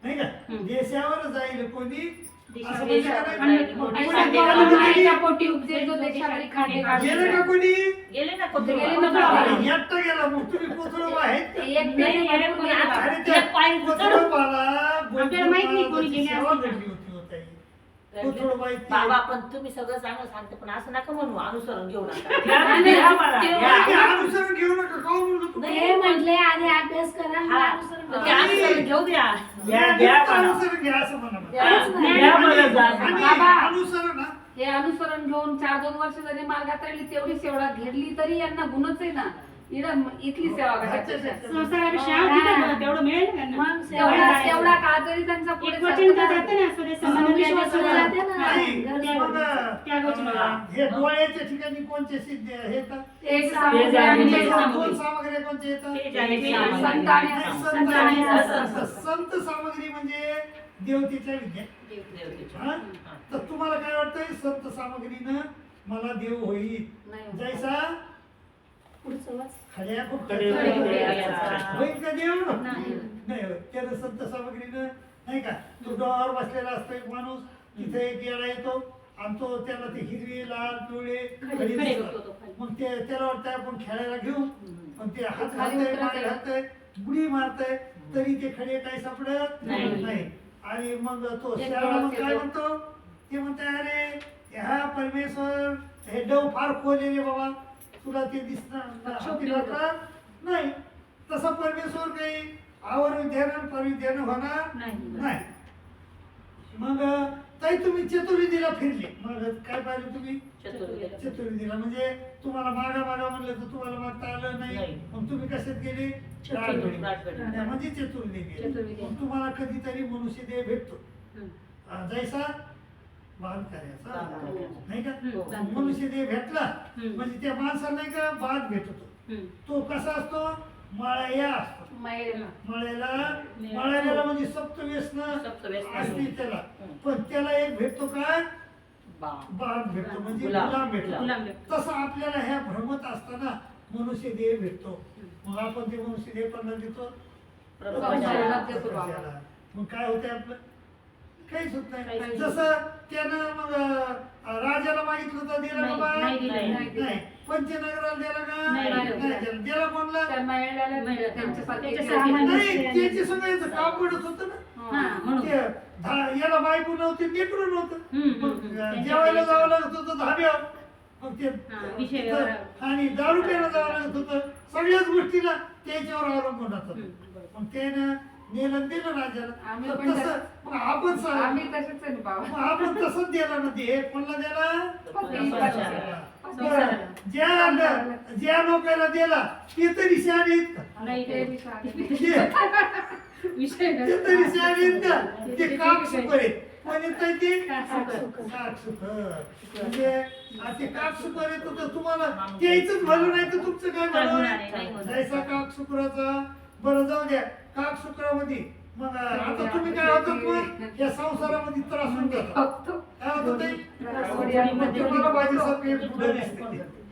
नाही का देशावर जाईल कोणी असं म्हणजे का नाही? मायेच्या पोटी उपजे जो देशावरी खांडे गेलं का कोणी गेले ना कोथरूड. गेले ना अरे, एकटं गेला मग तुम्ही कोथरूड आहेत एक नाही, अरे, कोणी आता- अरे त्या एक पाय कोथरूडबाला आपल्याला माहित नाही कोणी गेले सेवा असतील. घडली होती हो ताई. कोथरूडबाई ती- बाबा पण तुम्ही सगळं चांगलं सांगते पण असं नका म्हणू अनुसरण घेऊ नका घ्या मला, ते- घ्या. ते अनुसरण घेऊ नका का म्हणलं तुम्ही? ते म्हटले आधी अभ्यास करा मग हा. अनुसरण ते करा. अनुसरण घेऊ द्या घ्या म्हणा. अनुसरण घ्या असं म्हणा मला. घ्या मला जा. आणि बाबा. अनुसरण हा, हे अनुसरण घेऊन 4-2 वर्ष जरी मार्गात राहिली तेवढी सेवा घेतली तरी यांना गुणच आहे ना इथली सेवा करायची संसारापेक्षा तिथं तेवढं मिळेल ना त्यांना. मग सेवा तेवढा करायची. तेवढा काळ तरी त्यांचा पुढे एक वचन तर सार्थक जातं ना स्वतः समाधान विश्वास त्याच्या जाते ना. नाही, घर मग, त्यागोची मला. हे डोळ्याच्या ठिकाणी कोणते सिद्ध हे येतात? एक सामग्री सामग्री आणि आणि एक सामग्री. दोन सामग्री कोणते येतात? तेज आणि तेज. सामग्री. संत आणि नाही, असंत. संत संत आणि आणि असंत. असंत. संत सामग्री म्हणजे देवतेच्या विद्या देवतेच्या. हा? तर तुम्हाला काय वाटतंय संत सामग्रीनं मला देव होईल नाही. जैसा पुढचं वाच. खड्या खूप खडे होईल होईल. का देव नाही. नाही होत. त्यानं संत सामग्रीनं नाही का तो डोहावर बसलेला असतो एक माणूस तिथे एक येडा येतो आणि तो त्याला ते हिरवी लाल पिवळे खडे खडे दिसतात. बघतो तो खाली. मग ते त्याला वाटतं आपण खेळायला घेऊ पण ते हात खाली घालतंय उतरत पाय आहे. घालतंय बुडी मारतंय तरी ते खडे काही सापडत नाही. नाही आणि मग तो एक शेळा मग माणूस काय येतो. म्हणतो ते म्हणते अरे ह्या परमेश्वर हे डव फार खोले रे बाबा तुला ते दिसणार हाती लागणार नाही तसा परमेश्वर काही आवर परिध्यान होणार नाही. नाही मग ताई तुम्ही चतुर्विधीला फिरले मग काय पाहिलं तुम्ही चतुर्वेद. चतुर्विधीला म्हणजे तुम्हाला मागा म्हणलं तर तुम्हाला मागता आलं नाही नाही. मग तुम्ही कशात गेले चतुर्वेदी. राजगडीत. म्हणजे चतुर्विधी गेले. चतुर्विधी. मग तुम्हाला कधीतरी मनुष्य देह भेटतो हम्म. जैसा बांध करायचा हो. नाही का हम्म. मनुष्य देह भेटला हम्म. म्हणजे त्या माणसाला नाही का बांध भेटतो हम्म. तो कसा असतो मळया असतो मायेला. मळ्याला म्हणजे सप्तव्यसन सप्तव्यसन. असते त्याला हम्म. पण त्याला एक भेटतो काय बाप. बाण भेटतो म्हणजे गुलाम. गुलाम भेटतो गुलाम भेटतो. तसं आपल्याला ह्या भ्रमत असताना मनुष्य देह भेटतो मग आपण ते मनुष्य देह कोणाला देतो संसाराला देतो बाबा. प्रपंचाला. मग काय होतंय आपलं काहीच होत नाही काहीच जसं त्यानं मग राजाला मागितलं तर दिलं नाही, बाबा नाही दिलं, नाही दिलं. नाही पंचनगराला दिला का नाही दिलं. दिलं. दिला कोणला त्या महिलेला त्यांच्यासारखे त्याच्यासारखे केलं. नाही त्याचे सगळं याचं काम पडत होतं ना हा, म्हणून. ते याला बायको नव्हती लेकरू नव्हतं हम्म, मग हम्म. जेवायला जावं लागत होतं धाब्यावर मग ते हा, विषय तिथं व्यवहार. आणि दारू प्यायला जावं लागत होतं सगळ्याच गोष्टीला त्याच्यावर अवलंबून होतं हम्म. मग त्यानं नेलं दिलं राजाला आम्ही तर पण तसं मग आपण आम्ही तसेच आहे ना बाबा. मग आपण तसंच दिलं ना ते कोणला दिला संसाराला. बरं. ज्या लोकांना दिला ते तरी शहाणे आहेत का? नाही ते ते विचार. विषय ते तरी शहाणे आहेत का? ते काम सुकर आहेत म्हणजे ते काकसुकर. काकसुकर. म्हणजे ते काकसुकर येतं तर तुम्हाला त्याच भलं नाही तर तुमचं काय काय भलं होणार आहे, नाही आहे? होणार. जैसा काकसुकराचा बरं जाऊ द्या काकसुकरामध्ये मग आता तुम्ही काय होतात मग या संसारामध्ये त्रास होऊन जातात फक्त काय होतं ते त्रासवाडी तुम्हाला माझ्यासारखं एक पुढं दिसते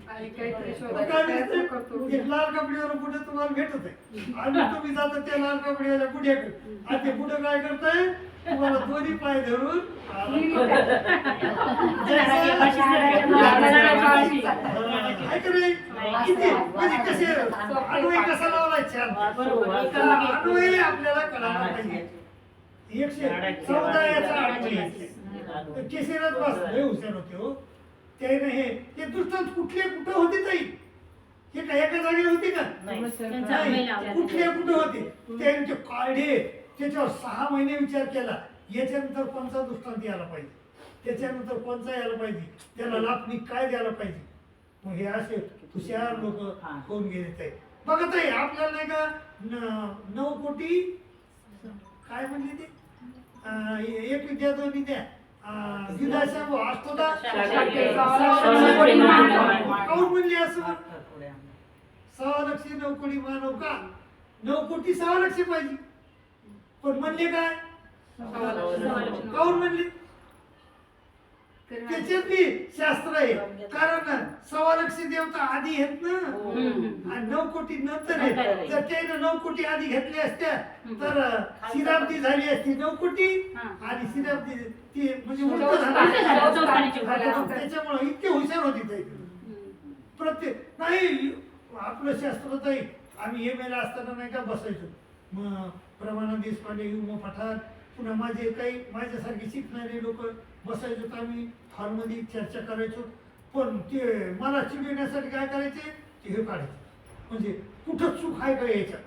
आणि काहीतरी मग शोधायचा काय प्रयत्न दिसते? करतो. एक लाल कपड्यावर पुढे तुम्हाला भेटत आहे आणि तुम्ही जाता त्या लाल कपड्याला पुढ्याकडे आणि ते पुढे काय करताय तुम्हाला दोन्ही पाय धरून आहे का नाही? किती म्हणजे कसे अन्वय कसा लावलाय छान अन्वय आपल्याला कळायला पाहिजे 114 याचा अन्वय केशरात बस लय हुशार होते हो त्याने हे दृष्टांत कुठे होते ताई हे काय एका जागेला होते का नाही कुठले कुठे होते त्यांचे काढे त्याच्यावर 6 महिने विचार केला याच्यानंतर कोणता दृष्टांत यायला पाहिजे त्याच्यानंतर कोणता यायला पाहिजे त्याला लाभणी काय द्यायला पाहिजे मग हे असे हुशार लोक होऊन गेले ते बघत आहे आपल्याला नाही का 9 कोटी काय म्हणले ते एक विद्या 2 विद्या गिधाशा असतो काऊन म्हणले असं 6,00,000 9 कोटी मानव का 9 कोटी 6,00,000 पाहिजे पण म्हणले काय काऊन म्हणले त्याच्यात बी शास्त्र आहे कारण 6,00,000 देवता आधी आहेत ना आणि 9 कोटी नंतर आहेत जर त्याने 9 कोटी आधी घेतले असत्या तर शिराब्दी झाली असती 9 कोटी आणि शिराब्दी ती म्हणजे उलट झालं त्याच्यामुळे इतके हुशार होते ते प्रत्येक नाही आपलं शास्त्र तर आम्ही एम.ए. असताना नाही का बसायचो मग प्रमाण देशपांडे युम पठार पुन्हा माझे काही माझ्यासारखे शिकणारे लोक बसायचो तर आम्ही हॉलमध्ये चर्चा करायचो पण ते मला चिडवण्यासाठी काय करायचे ते हे काढायचे म्हणजे कुठं चूक आहे का याच्यात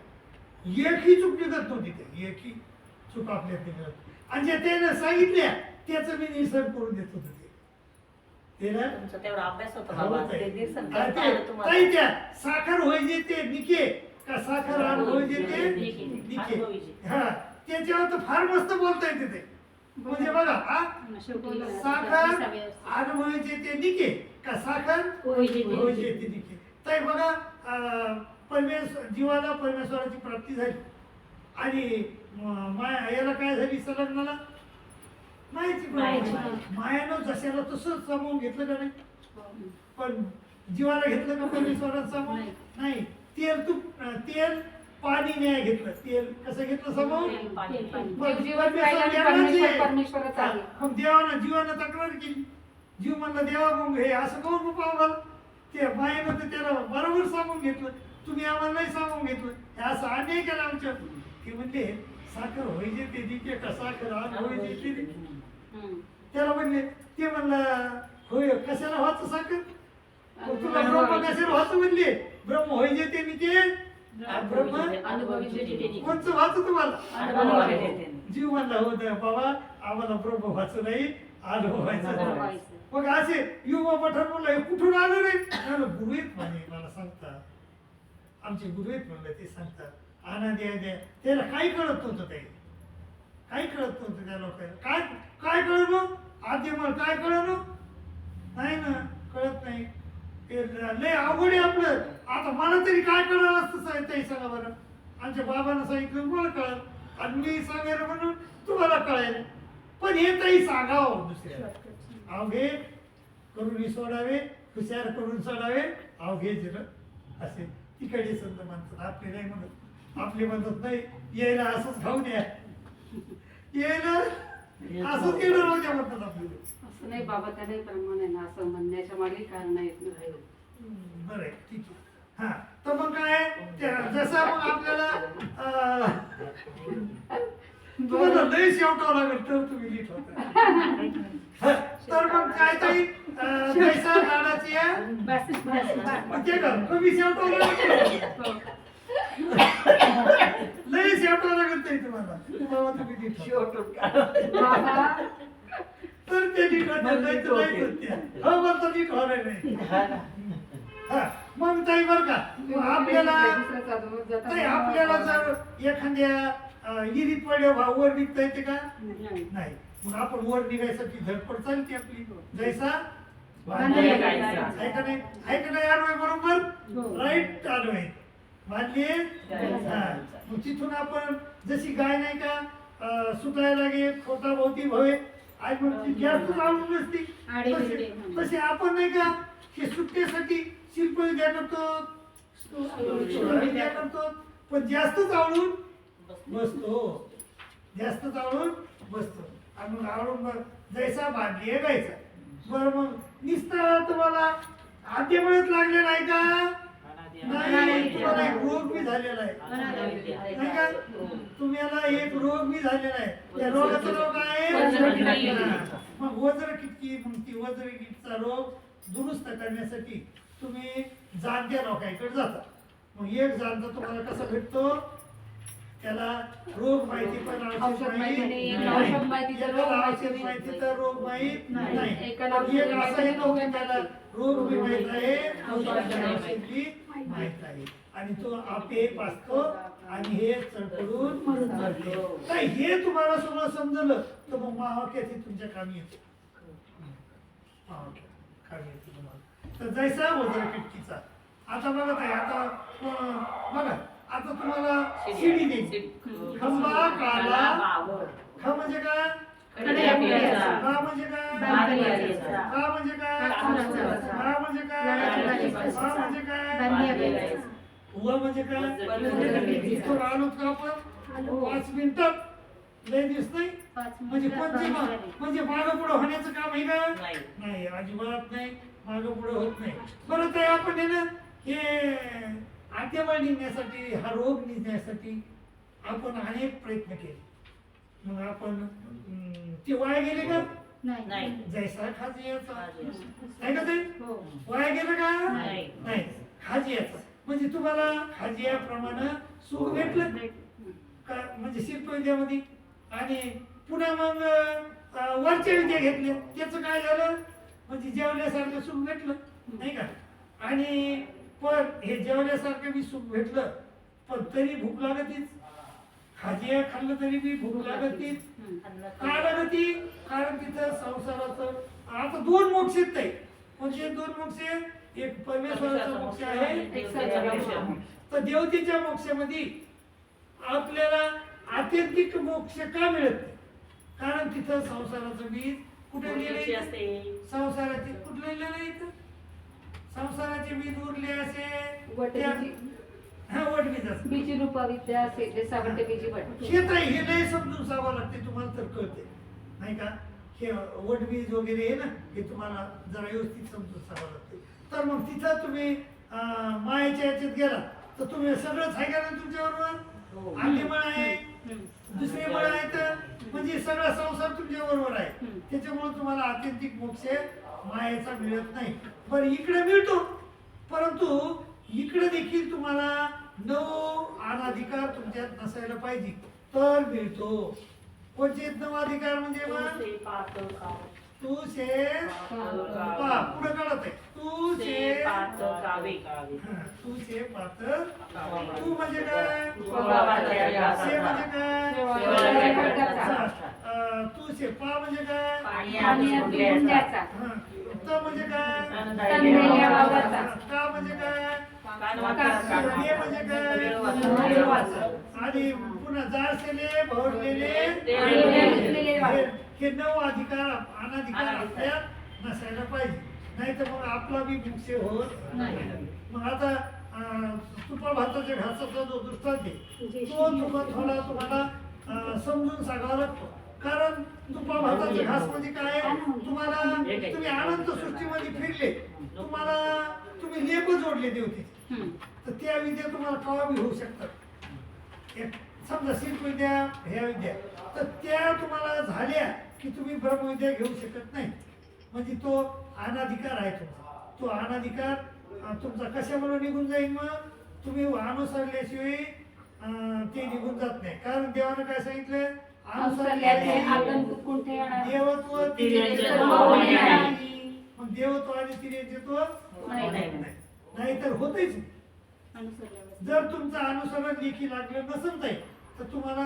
एकही चूक निघत नव्हती ते एकही चूक आपल्यात निघत आणि जे त्यानं सांगितल्या त्याचं मी निसर्ग करून देत होतो तुमचा तेवढा अभ्यास होता बाबा ते दिवसात करता आलं तुम्हाला. ताई त्या साखर होय जे ते निके का साखर आण होय जे ते निके हा त्याच्यावर तर फार मस्त बोलता येते ते म्हणजे बघा हा साखर आण होय जे ते निके का साखर होय जे ते निके ताई बघा जीवाला परमेश्वराची प्राप्ती झाली आणि याला काय झाली संलग्नाला मायानं जशाला तसंच सामावून घेतलं का नाही पण जीवाला घेतलं का परमेश्वरात सामावून नाही तेल पाणी नाही घेतलं तेल कसं घेतलं सामावून देवानं जीवानं तक्रार केली जीव म्हणला देवा मग हे असं करून पाहावं ते मायानं तर त्याला बरोबर सामावून घेतलं तुम्ही आम्हाला नाही सामावून घेतलं हे असं अन्याय केला आमच्या ते म्हणले साखर होय जे ते दिके का साखर आण होय जे ते दिके त्याला म्हणले ते म्हणलं होय कशाला व्हायचं साखर तुला ब्रह्म कशाला व्हायचं म्हणले ब्रह्म होय जे ते निके ब्रह्म कोणचं व्हायचं तुम्हाला जीव म्हणला हो बाबा आम्हाला ब्रह्म व्हायचं नाही अनुभव व्हायचं मग असे युवा पठाण म्हणलं कुठून आलं रे गुरु आहेत म्हणे मला सांगतात आमचे गुरु आहेत म्हणलं ते सांगतात आणा द्या त्याला काही कळत नव्हतं ते काही कळत नव्हतं त्या लोकांना काय कळलं आधी मला काय कळलं नाही ना कळत नाही लय अवघड आहे आपलं आता मला तरी काय कळलं असतं ताई सांगा बरं आमच्या बाबांना सांगितलं मला कळलं आणि मी सांगायला म्हणून तुम्हाला कळायला पण हे ताई सांगावं दुसऱ्याला अवघे करून सोडावे हुशार करून सोडावे अवघे जर असे तिकडे संत म्हणतात आपले नाही म्हणत आपले म्हणत नाही यायला असंच खाऊन यायला असंच केलं नव्हत्या म्हणतात आपल्याला असं नाही बाबा त्या नाही प्रमाण आहे ना असं म्हणण्याच्या मागे कारण आहेत ना बरं आहे ठीक आहे हा तर मग काय जसं मग आपल्याला तुम्हाला लय शेवटावं लागेल तर तुम्ही नीट होता तर मग काय ताई पैसा लाडाची ते का कमी शेवटावं लागेल लय शेवटावं लागेल ताई तुम्हाला तुम्ही नीट तर ते नीट होतं नाही तर नाही होत्या हो बोलतो नीट होणार नाही मग ताई बर का आपल्याला जर एखाद्या इरीत पडे वर निघता येते का नाही मग आपण वर निघायसाठी धडपड चालते आपली जैसा ऐका नाही आडवे बरोबर राईट आडवे मानले मग तिथून आपण जशी गाय नाही का सुटायला लागे खोटा भोवती भवे आणि मग ती जास्त चालून नसती तसे आपण नाही का हे सुटण्यासाठी शिल्प द्या करतो पण जास्त चावळून बसतो आणि मग आवडून जैसा बांधली आहे गायचा बरं मग निस्तार तुम्हाला आद्य मिळत लागले नाही का नाही तुम्हाला एक रोग बी झालेला आहे नाही का तुम्हाला एक रोग बी झालेला आहे त्या रोगाचा रोग आहे मग वज्रकिटकी मग ती वज्रकिटचा रोग दुरुस्त करण्यासाठी तुम्ही जाणत्या लोकांकडे जाता मग एक जाणता तुम्हाला कसा भेटतो त्याला रोग माहिती पण औषध माहिती तर रोग माहित नाही त्याला रोग बी माहित आहे औषध बी माहित आहे आणि तो आपे पाचतो आणि हे चढकडून मरतो. तर हे तुम्हाला सगळं समजलं तर मग महावाक्यात तुमच्या कामी येते. कामी येते तुम्हाला. तर जैसा वज्र किटकीचा. आता बघा ताई, आता बघा आता तुम्हाला शिडी द्यायची. खंबा काला. ख म्हणजे काय? का म्हणजे काय? का म्हणजे काय? का म्हणजे काय? का म्हणजे काय? व म्हणजे काय? इथं आलो का आपण 5 मिनिटात लय दिवस नाही म्हणजे म्हणजे मागं पुढं होण्याचं काम आहे का? नाही, अजिबात नाही, मागं पुढं होत नाही. बरं तर आपण आहे ना हे आतेबळ निघण्यासाठी, हा रोग निघण्यासाठी आपण अनेक प्रयत्न केले. मग आपण ते वाया गेले का? नाही. जैसा खाजियाचा नाही का ते? वाया गेलं का? नाही. खाजियाचा म्हणजे तुम्हाला खाजियाप्रमाणे सुख भेटलं का? म्हणजे शिल्पविद्यामध्ये. आणि पुन्हा मग वरच्या विद्या घेतल्या, त्याचं काय झालं? म्हणजे जेवल्यासारखं सुख भेटलं नाही का? आणि पण हे जेवल्यासारखं बी सुख भेटलं पण तरी भूक लागतीच. खाजिया खाल्लं तरी बी भूक लागतीच. का लागती? कारण तिथं संसाराचं आता 2 मोक्ष आहेत ताई. म्हणजे 2 मोक्ष, एक परमेश्वराचा मोक्ष आहे, एक सच्चा मोक्ष. तर देवतेच्या मोक्षामध्ये आपल्याला आत्यंतिक मोक्ष का मिळत नाही? कारण तिथं संसाराचं बीज कुठे लिहिलंय? संसाराचे कुठलं लिहिलं नाही इथं? संसाराचे बीज उरले असे वटबीज बीजी रूपा विद्या सेते सावटे बीजी वट. हे लय समजून सांगावं लागते, तुम्हाला तर कळते नाही का? हे वटबीज वगैरे आहे ना, हे तुम्हाला जरा व्यवस्थित समजून सांगावं लागते. तर मग तिथं तुम्ही मायेच्या याच्यात गेला तर तुम्ही सगळंच आहे का ना तुमच्याबरोबर? आले मळ आहे, दुसरे मळ आहेत, म्हणजे सगळा संसार तुमच्या बरोबर आहे. त्याच्यामुळे तुम्हाला आत्यंतिक मोक्ष मायेचा मिळत नाही. बरं इकडे मिळतो, परंतु इकडे देखील तुम्हाला 9 अनाधिकार तुमच्यात नसायला पाहिजे तर मिळतो. कोणते 9 अधिकार म्हणजे मग तू शे पुढे कळत आहे. तू शे पात. तू म्हणजे काय? शे म्हणजे काय? तू शे पा म्हणजे काय? त म्हणजे काय? का म्हणजे काय? हे म्हणजे काय? आणि पुन्हा जारसेले भरलेले हे 9 अधिकार अनाधिकार आपल्यात नसायला पाहिजे, नाही तर मग आपला बी मोक्ष होत नाही. मग आता तुपा भाताच्या घासाचा जो दृष्टांत आहे तो थोडा तुम्हाला समजून सांगावा लागतो. कारण तुपा भाताचा घास म्हणजे काय? तुम्हाला तुम्ही अनंत सृष्टीमध्ये फिरले, तुम्ही लेप जोडले देवते, तर त्या विद्या तुम्हाला कवा बी होऊ शकतात. समजा शिल्पविद्या ह्या विद्या तर त्या तुम्हाला झाल्या की तुम्ही ब्रह्मविद्या घेऊ शकत नाही. म्हणजे तो अनाधिकार आहे तुमचा. तो अनाधिकार तुमचा कशामुळे निघून जाईल? मग तुम्ही अनुसरल्याशिवाय ते निघून जात नाही. कारण देवानं काय सांगितलं? देवत्व मग देवत्व आणि तिर्यकत्व नाही तर होतेच. जर तुमचं अनुसरण लेखी लागलं नसेल तर तुम्हाला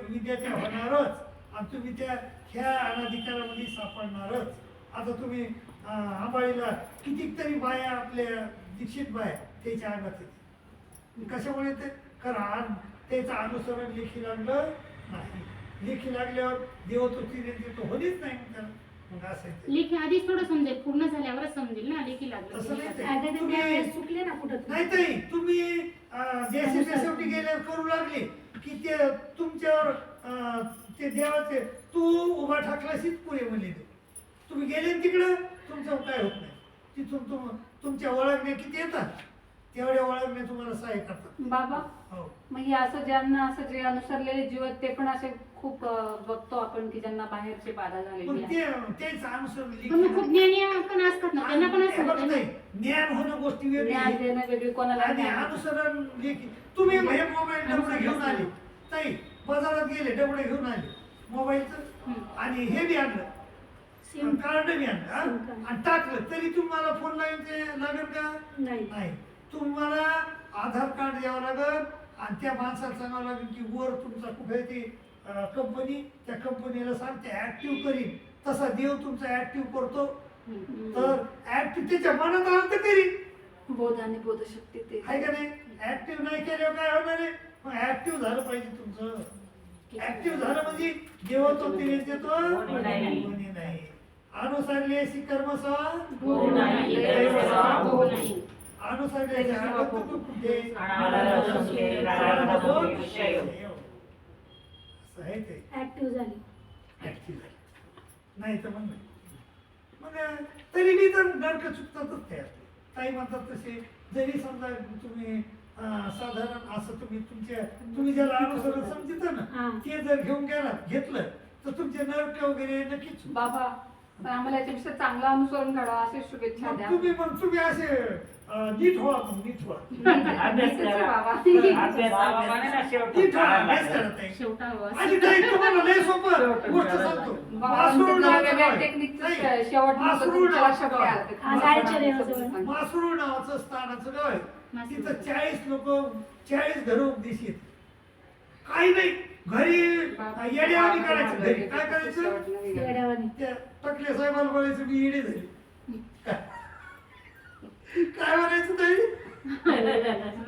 विद्याच्या होणारच आणि तुम्ही त्या ह्या अनाधिकारामध्ये सापडणारच. आता तुम्ही आंबाळीला कितीतरी बाया आपल्या दीक्षित बाया त्याच्या अंगात येते. कशामुळे येते? कारण त्याचं अनुसरण लेखी लागलं नाही. लेखी लागल्यावर देवत्व तिर्यकत्व होणीच नाही. मग असं लेखी आधीच थोडं समजेल, पूर्ण झाल्यावरच समजेल ना लेखी तसं लागलं. नाही. चुकले ना कुठं नाही ताई, तुम्ही शेवटी गेल्यावर करू लागले की ते तुमच्यावर ते देवाचे तू उभा ठाकलाशीच पुरे म्हणले. तुम्ही गेले तिकडं तुमच्यावर काय होत नाही. तिथून तुमच्या ओळखणे किती येतात तेवढ्या ओळखणे तुम्हाला सहाय्य करतात. बाबा हो. मग हे असं ज्यांना असं जे अनुसरलेले जीव आहेत ते पण असे खूप बघतो आपण की ज्यांना बाहेरचे बाधा झालेली पण आहे. तेच अनुसरण पण मग खूप ज्ञानी पण असतात ना, त्यांना पण असं होतं ना. ज्ञान होणं गोष्टी वेगळी ज्ञान आहे. देणं वेगळी, कोणाला आणि ज्ञान. अनुसरण लेखी तुम्ही हे मोबाईल डबडे घेऊन आले ताई, बाजारात गेले डबडे घेऊन आले मोबाईलचं आणि हे बी आणलं कार्ड बी आणलं आणि टाकलं तरी तुम्हाला फोन लावायचे लागेल का? नाही. नाही. तुम्हाला आधार कार्ड द्यावं लागेल आणि त्या माणसाला सांगावं लागेल की वर तुमचा कुठे ती कंपनी, त्या कंपनीला सांग ते ऍक्टिव्ह करीन. तसा देव तुमचा ऍक्टिव्ह करतो. तर ऍक्टिव्ह त्याच्या मनात आलं तर करीन, बोध आणि बोधशक्ती ते आहे का नाही? ऍक्टिव्ह नाही केल्यावर काय होणार आहे? मग ऍक्टिव्ह झालं पाहिजे तुमचं. ऍक्टिव्ह झालं म्हणजे देव तो तिने देतो कोणी नाही. कोणी नाही. अनुसरलेसी कर्म सवा हो नाही, दैव सवा हो नाही. अनुसरलेसी आगत कुठे असं आहे ते. ऍक्टिव्ह झाली. ऍक्टिव्ह झाली नाही तर मग नाही. मग तरी मी तर नरक चुकतातच ते असते. काही म्हणतात तसे जरी समजा तुम्ही साधारण असं तुम्ही ज्याला अनुसरण समजत हा. ना ते जर घेतलं तर तुमचे नरक वगैरे नक्कीच. बाबा पण आम्हाला याच्यापेक्षा चांगलं अनुसरण घडावं असे शुभेच्छा द्या. तुम्ही असे नीट व्हा, मग नीट व्हा. अभ्यास करा. बाबा अभ्यास बाबाने ना शेवटी नीट व्हा, अभ्यास करत आहे. शेवटा हवा आणि नाही तुम्हाला लय सोपं गोष्ट सांगतो. मासरूळ नावाचं मासरूळ नावाचं स्थानाचं गाव आहे. तिथं 40 लोक 40 घरं उपदेश आहेत. काही नाही घरी येड्यावानी करायचं. घरी काय करायचं? येड्यावानी. त्या टकले साहेबाला बोलायचं मी येडे झाले. काय म्हणायचं ताई?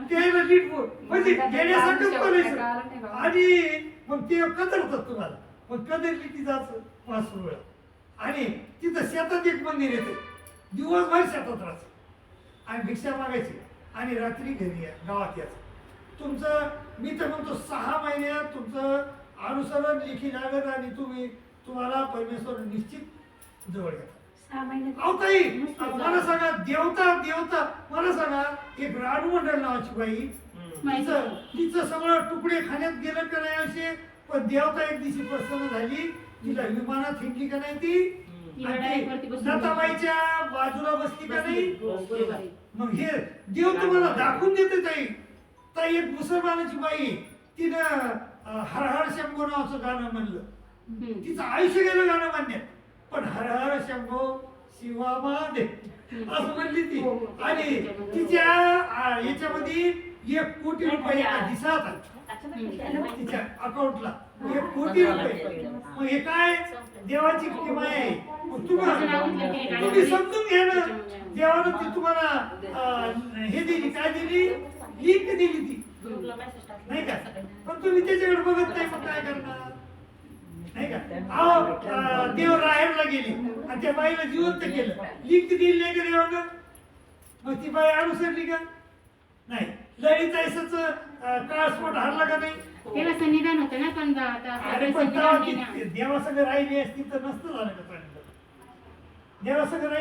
त्याला नीट बोल म्हणजे येण्यासारखंच बोलायचं. आणि मग ते कदरतात तुम्हाला. मग कदरली की जायचं वासरूळ आणि तिथं शेतात एक मंदिर येते. दिवसभर शेतात राहायचं आणि भिक्षा मागायची आणि रात्री घरी गावात यायचं. तुमचं मी तर म्हणतो 6 महिन्यात तुमचं अनुसरण लेखी लागत आणि तुम्हाला परमेश्वर निश्चित जवळ घेतात. 6 महिन्यात. अहो ताई मला सांगा देवता मला सांगा एक रानूमंडळ नावाची बाई तिचं सगळं तुकडे खाण्यात गेलं का नाही असे पण देवता एक दिवशी प्रसन्न झाली. तिला विमानात हिंडली का नाही ती लताबाईच्या बाजूला बसली का नाही. मग हे देव तुम्हाला दाखवून देते ताई एक मुसलमानाची बाई तिनं हर हर शंभो नावाचं गाणं म्हणलं. तिचं आयुष्य गेलं गाणं म्हणण्यात पण हर हर शंभो शिवा महादेव असं म्हणली ती. आणि तिच्या याच्यामध्ये 1 कोटी रुपये एका दिवसात आले. तिच्या अकाउंटला 1 कोटी रुपये. मग हे काय देवाची किंमत आहे. मग तुम्ही समजून घ्या ना. देवानं ती तुम्हाला हे दिली काय दिली लिंक दिली ती नाही का. पण तुम्ही त्याच्याकडे बघत नाही मग काय करणार नाही का. अहो देव राहेरला गेली आणि त्या बाईला जिवंत केलं. लिंक दिली नाही का देवानं. मग ती बाई अनुसरली का नाही. ललिताईच काळस्फोट हरला का नाही. तेव्हा संविधान होतं ना पण अरे पण तेव्हा ती देवासंग राहिली असती तर नसतं झालं का चांगलं. देवासंग राहिली